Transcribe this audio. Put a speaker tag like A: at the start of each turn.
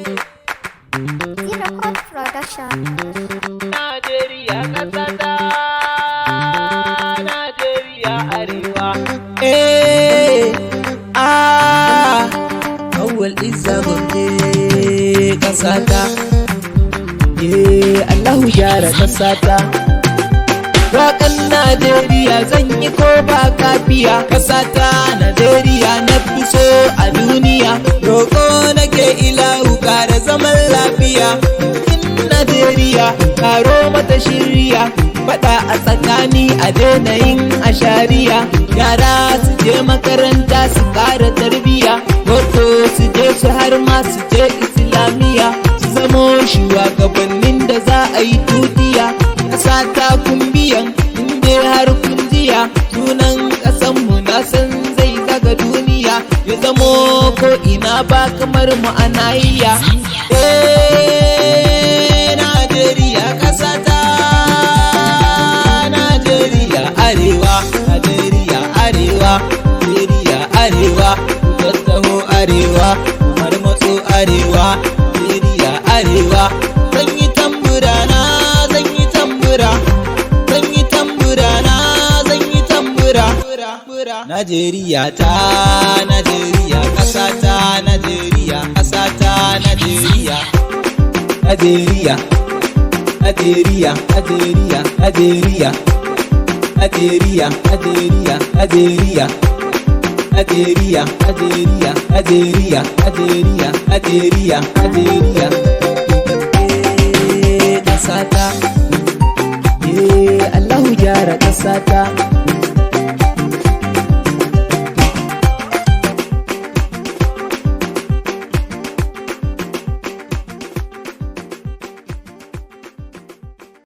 A: Zero Code Production.
B: Najeriya ƙasata, Najeriya arewa.
C: Awwal Izza Gombe ƙasata, Allahu gyara ƙasata. Waƙan Najeriya zan yi ko ba kafiya, ƙasata Najeriya na fi so a duniya. Roƙo nake ilahu ƙara zaman lafiya. Najeriya karo mata shirya, faɗa a tsakani a daina yin ashariya. Yara su je makaranta su ƙara tarbiya, wato su je su har ma su je islamiyya, su zamo shugabannin da za a yi tutiya. Ƙasa ta kumbiyan inda har kunjiya, sunan ƙasanmu na san zai zaga duniya, ya zamo ko ina ba kamar mu a nahiya. Najeriya ƙasata, Najeriya arewa, Najeriya arewa, Najeriya arewa, tattaho arewa, marmatso arewa, Najeriya arewa. Zan yi tambura na, zan yi tambura, zan yi tambura na, zan yi tambura. Najeriya ta, Najeriya ƙasata, Najeriya ƙasata, Najeriya. Najeriya, Najeriya, Najeriya, Najeriya, Najeriya, Najeriya, Najeriya, Najeriya, Najeriya, Najeriya, Najeriya, Najeriya, Najeriya. Ƙasata, Allahu gyara ƙasata.